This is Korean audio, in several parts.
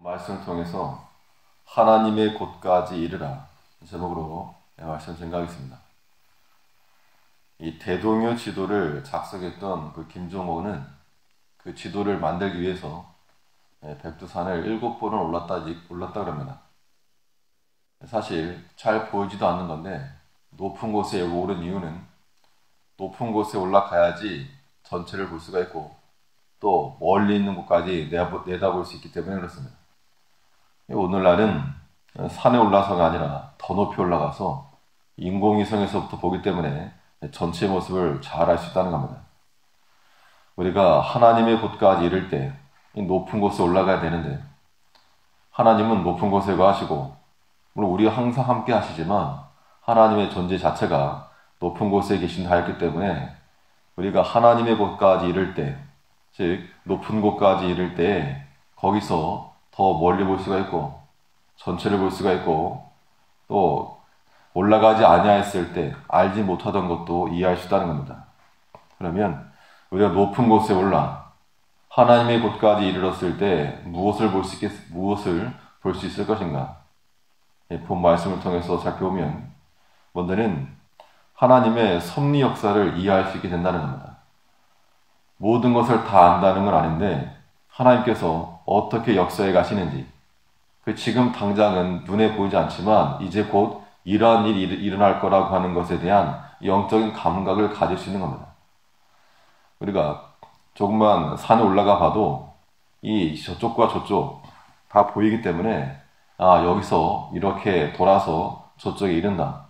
말씀을 통해서 하나님의 곳까지 이르라 제목으로 말씀 전가하겠습니다. 이 대동요 지도를 작성했던 그 김종호는 그 지도를 만들기 위해서 백두산을 7번을 올랐다 그럽니다. 사실 잘 보이지도 않는 건데 높은 곳에 오른 이유는 높은 곳에 올라가야지 전체를 볼 수가 있고 또 멀리 있는 곳까지 내다볼 수 있기 때문에 그렇습니다. 오늘날은 산에 올라서가 아니라 더 높이 올라가서 인공위성에서부터 보기 때문에 전체 모습을 잘 알 수 있다는 겁니다. 우리가 하나님의 곳까지 이를 때 높은 곳에 올라가야 되는데 하나님은 높은 곳에 가시고 물론 우리가 항상 함께 하시지만 하나님의 존재 자체가 높은 곳에 계신다 했기 때문에 우리가 하나님의 곳까지 이를 때, 즉 높은 곳까지 이를 때 거기서 더 멀리 볼 수가 있고 전체를 볼 수가 있고 또 올라가지 아니하였을 때 알지 못하던 것도 이해할 수 있다는 겁니다. 그러면 우리가 높은 곳에 올라 하나님의 곳까지 이르렀을 때 무엇을 볼 수 있을 것인가? 본 말씀을 통해서 살펴보면 먼저는 하나님의 섭리 역사를 이해할 수 있게 된다는 겁니다. 모든 것을 다 안다는 건 아닌데 하나님께서 어떻게 역사해 가시는지 지금 당장은 눈에 보이지 않지만 이제 곧 이러한 일이 일어날 거라고 하는 것에 대한 영적인 감각을 가질 수 있는 겁니다. 우리가 조금만 산에 올라가 봐도 이 저쪽과 저쪽 다 보이기 때문에 여기서 이렇게 돌아서 저쪽에 이른다.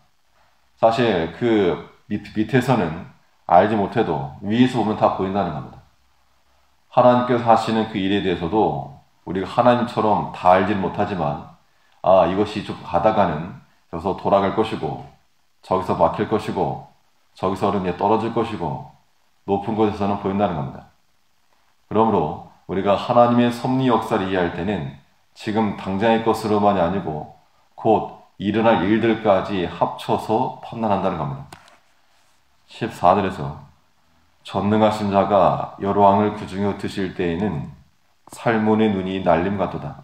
사실 그 밑에서는 알지 못해도 위에서 보면 다 보인다는 겁니다. 하나님께서 하시는 그 일에 대해서도 우리가 하나님처럼 다 알지는 못하지만 이것이 좀 가다가는 여기서 돌아갈 것이고 저기서 막힐 것이고 저기서는 떨어질 것이고 높은 곳에서는 보인다는 겁니다. 그러므로 우리가 하나님의 섭리 역사를 이해할 때는 지금 당장의 것으로만이 아니고 곧 일어날 일들까지 합쳐서 판단한다는 겁니다. 14절에서 전능하신 자가 열왕을 그 중에 흩으실 때에는 살몬의 눈이 날림 같도다.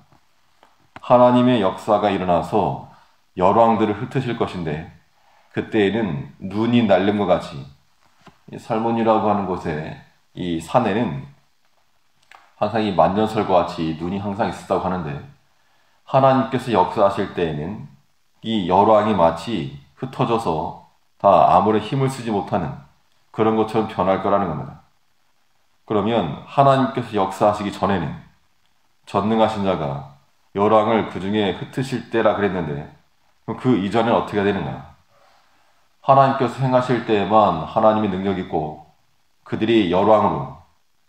하나님의 역사가 일어나서 열왕들을 흩으실 것인데 그때에는 눈이 날림과 같이 살몬이라고 하는 곳에 이 산에는 항상 이 만년설과 같이 눈이 항상 있었다고 하는데 하나님께서 역사하실 때에는 이 열왕이 마치 흩어져서 다 아무런 힘을 쓰지 못하는 그런 것처럼 변할 거라는 겁니다. 그러면 하나님께서 역사하시기 전에는 전능하신 자가 열왕을 그 중에 흩으실 때라 그랬는데 그 이전에는 어떻게 해야 되는가? 하나님께서 행하실 때에만 하나님의 능력이 있고 그들이 열왕으로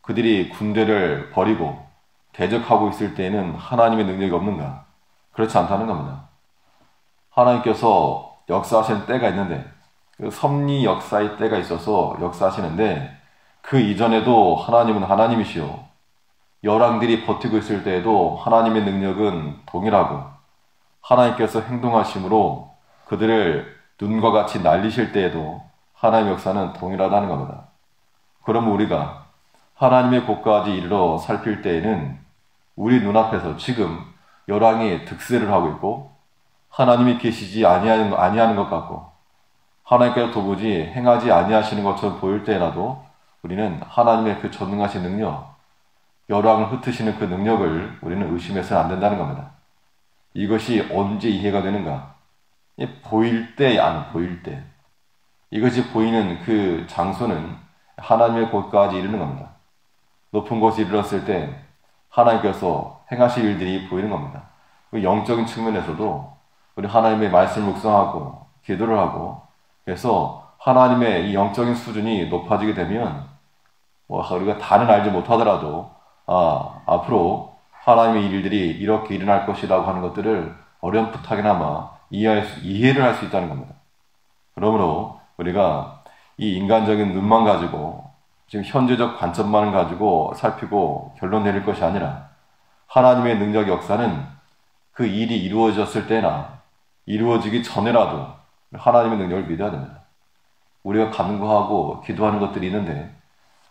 그들이 군대를 버리고 대적하고 있을 때에는 하나님의 능력이 없는가? 그렇지 않다는 겁니다. 하나님께서 역사하시는 때가 있는데 그 섭리 역사의 때가 있어서 역사하시는데 그 이전에도 하나님은 하나님이시요 열왕들이 버티고 있을 때에도 하나님의 능력은 동일하고 하나님께서 행동하심으로 그들을 눈과 같이 날리실 때에도 하나님의 역사는 동일하다는 겁니다. 그러면 우리가 하나님의 곳까지 이르러 살필 때에는 우리 눈앞에서 지금 열왕이 득세를 하고 있고 하나님이 계시지 아니하는 것 같고 하나님께서 도무지 행하지 아니하시는 것처럼 보일 때라도 우리는 하나님의 그 전능하신 능력, 열왕을 흩으시는 그 능력을 우리는 의심해서는 안 된다는 겁니다. 이것이 언제 이해가 되는가? 보일 때, 안 보일 때. 이것이 보이는 그 장소는 하나님의 곳까지 이르는 겁니다. 높은 곳에 이르렀을 때 하나님께서 행하실 일들이 보이는 겁니다. 영적인 측면에서도 우리 하나님의 말씀을 묵상하고 기도를 하고 그래서 하나님의 이 영적인 수준이 높아지게 되면 우리가 다는 알지 못하더라도 앞으로 하나님의 일들이 이렇게 일어날 것이라고 하는 것들을 어렴풋하게나마 이해를 할 수 있다는 겁니다. 그러므로 우리가 이 인간적인 눈만 가지고 지금 현재적 관점만 가지고 살피고 결론 내릴 것이 아니라 하나님의 능력 역사는 그 일이 이루어졌을 때나 이루어지기 전에라도 하나님의 능력을 믿어야 됩니다. 우리가 간구하고 기도하는 것들이 있는데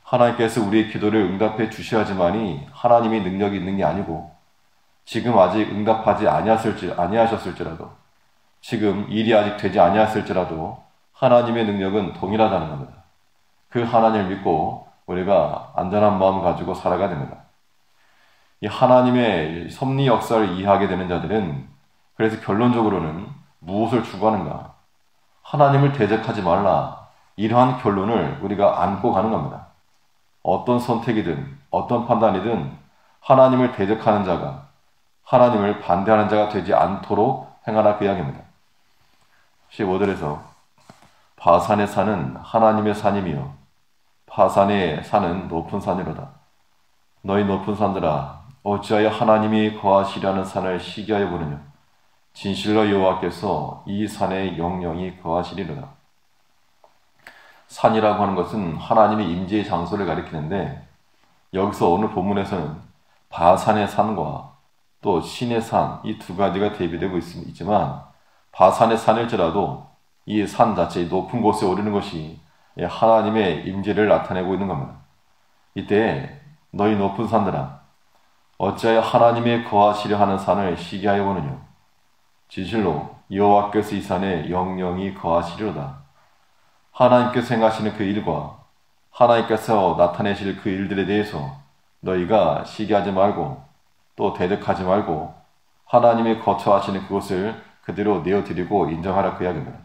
하나님께서 우리의 기도를 응답해 주셔야지만이 하나님의 능력이 있는 게 아니고 지금 아직 응답하지 아니하셨을지라도, 지금 일이 아직 되지 아니하였을지라도 하나님의 능력은 동일하다는 겁니다. 그 하나님을 믿고 우리가 안전한 마음 가지고 살아가야 됩니다. 이 하나님의 섭리 역사를 이해하게 되는 자들은 그래서 결론적으로는 무엇을 추구하는가? 하나님을 대적하지 말라. 이러한 결론을 우리가 안고 가는 겁니다. 어떤 선택이든 어떤 판단이든 하나님을 대적하는 자가, 하나님을 반대하는 자가 되지 않도록 행하라 그 이야기입니다. 15절에서 바산의 산은 하나님의 산이며 바산의 산은 높은 산이로다. 너희 높은 산들아, 어찌하여 하나님이 거하시려는 산을 시기하여 보느냐? 진실로 여호와께서 이 산에 영영이 거하시리로다. 산이라고 하는 것은 하나님의 임재의 장소를 가리키는데, 여기서 오늘 본문에서는 바산의 산과 또 신의 산, 이 두 가지가 대비되고 있지만, 바산의 산일지라도 이 산 자체, 높은 곳에 오르는 것이 하나님의 임재를 나타내고 있는 겁니다. 이때 너희 높은 산들아, 어찌하여 하나님의 거하시려 하는 산을 시기하여 보느냐? 진실로 여호와께서 이 산에 영영이 거하시리로다. 하나님께서 행하시는 그 일과 하나님께서 나타내실 그 일들에 대해서 너희가 시기하지 말고 또 대적하지 말고 하나님의 거처하시는 그곳을 그대로 내어드리고 인정하라 그 이야기입니다.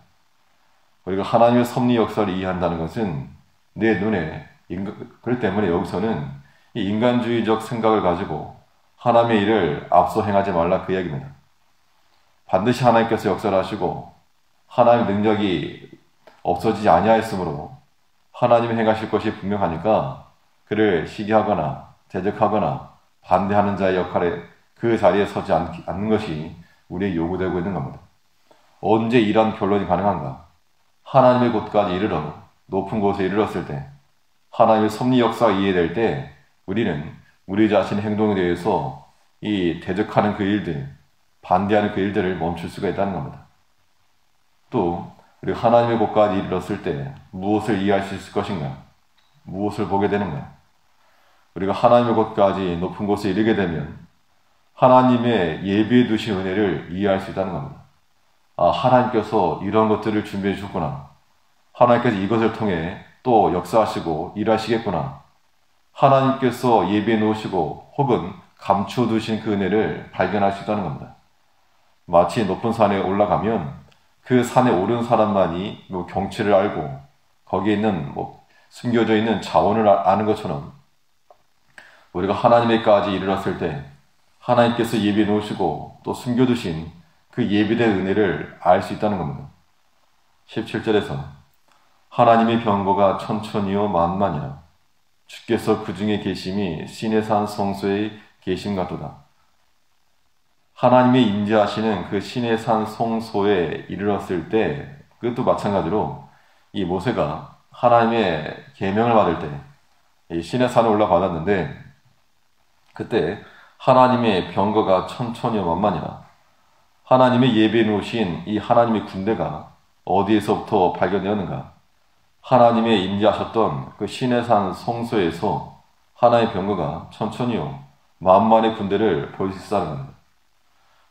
우리가 하나님의 섭리 역사를 이해한다는 것은 내 눈에, 그렇기 때문에 여기서는 이 인간주의적 생각을 가지고 하나님의 일을 앞서 행하지 말라 그 이야기입니다. 반드시 하나님께서 역사를 하시고 하나님의 능력이 없어지지 아니하였으므로 하나님이 행하실 것이 분명하니까 그를 시기하거나 대적하거나 반대하는 자의 역할에 그 자리에 서지 않는 것이 우리의 요구되고 있는 겁니다. 언제 이러한 결론이 가능한가? 하나님의 곳까지 이르러 높은 곳에 이르렀을 때, 하나님의 섭리 역사가 이해될 때 우리는 우리 자신의 행동에 대해서 이 대적하는 그 일들, 반대하는 그 일들을 멈출 수가 있다는 겁니다. 또 우리 하나님의 곳까지 이르렀을 때 무엇을 이해할 수 있을 것인가? 무엇을 보게 되는가? 우리가 하나님의 곳까지 높은 곳에 이르게 되면 하나님의 예비해 두신 은혜를 이해할 수 있다는 겁니다. 아, 하나님께서 이런 것들을 준비해 주셨구나. 하나님께서 이것을 통해 또 역사하시고 일하시겠구나. 하나님께서 예비해 놓으시고 혹은 감추어 두신 그 은혜를 발견할 수 있다는 겁니다. 마치 높은 산에 올라가면 그 산에 오른 사람만이 경치를 알고 거기에 있는 숨겨져 있는 자원을 아는 것처럼 우리가 하나님에까지 이르렀을 때 하나님께서 예비해 놓으시고 또 숨겨두신 그 예비된 은혜를 알 수 있다는 겁니다. 17절에서 하나님의 병거가 천천히요 만만이라 주께서 그 중에 계심이 신의 산 성소에 계심 같도다. 하나님의 임재하시는 그 신의 산 성소에 이르렀을 때 그것도 마찬가지로 이 모세가 하나님의 계명을 받을 때 이 신의 산에 올라받았는데 그때 하나님의 병거가 천천히요 만만이라 하나님의 예비해 놓으신 이 하나님의 군대가 어디에서부터 발견되었는가? 하나님의 임재하셨던 그 신의 산 성소에서 하나님의 병거가 천천히요 만만의 군대를 볼 수 있다는 겁니다.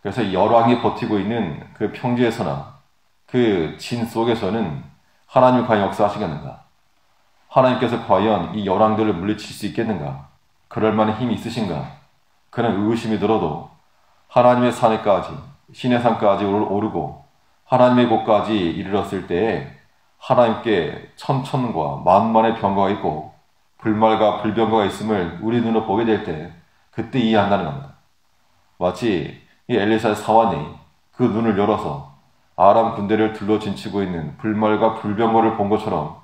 그래서 열왕이 버티고 있는 그 평지에서나 그 진 속에서는 하나님이 과연 역사하시겠는가? 하나님께서 과연 이 열왕들을 물리칠 수 있겠는가? 그럴 만한 힘이 있으신가? 그런 의구심이 들어도 하나님의 산에까지, 신의 산까지 오르고 하나님의 곳까지 이르렀을 때에 하나님께 천천과 만만의 병거가 있고 불말과 불병거가 있음을 우리 눈으로 보게 될 때 그때 이해한다는 겁니다. 마치 이 엘리사의 사환이 그 눈을 열어서 아람 군대를 둘러 진치고 있는 불말과 불병거를 본 것처럼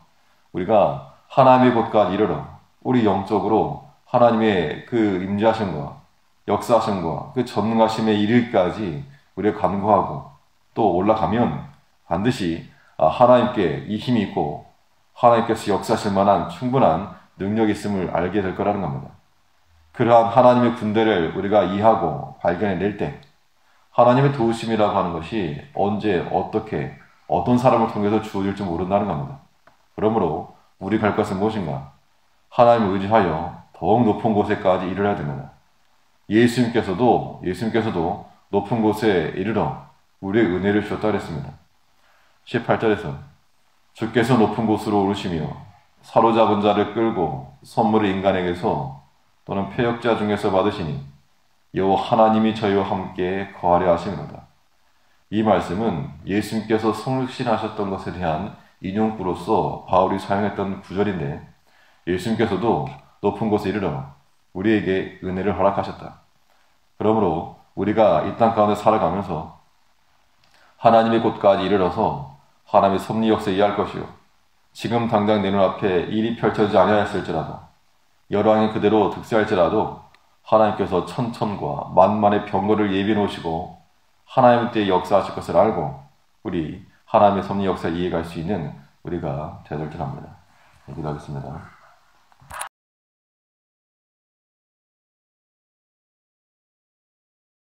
우리가 하나님의 곳까지 이르러 우리 영적으로 하나님의 그 임재하심과 역사하심과 그 전능하심에 이르기까지 우리가 간구하고 또 올라가면 반드시 하나님께 이 힘이 있고 하나님께서 역사하실 만한 충분한 능력이 있음을 알게 될 거라는 겁니다. 그러한 하나님의 군대를 우리가 이해하고 발견해낼 때 하나님의 도우심이라고 하는 것이 언제 어떻게 어떤 사람을 통해서 주어질지 모른다는 겁니다. 그러므로 우리 갈 것은 무엇인가? 하나님을 의지하여 더욱 높은 곳에까지 이르러야 됩니다. 예수님께서도 높은 곳에 이르러 우리의 은혜를 주셨다 그랬습니다. 18절에서 주께서 높은 곳으로 오르시며 사로잡은 자를 끌고 선물을 인간에게서 또는 패역자 중에서 받으시니 여호와 하나님이 저희와 함께 거하려 하심이로다. 이 말씀은 예수님께서 성육신하셨던 것에 대한 인용구로서 바울이 사용했던 구절인데, 예수님께서도 높은 곳에 이르러 우리에게 은혜를 허락하셨다. 그러므로 우리가 이 땅 가운데 살아가면서 하나님의 곳까지 이르러서 하나님의 섭리 역사에 이해할 것이요, 지금 당장 내 눈앞에 일이 펼쳐지지 아니하였을지라도 열왕이 그대로 득세할지라도 하나님께서 천천과 만만의 병거를 예비해 놓으시고 하나님 때에 역사하실 것을 알고 우리 하나님의 섭리 역사에 이해갈 수 있는 우리가 되어야 될 줄 압니다. 기도하겠습니다.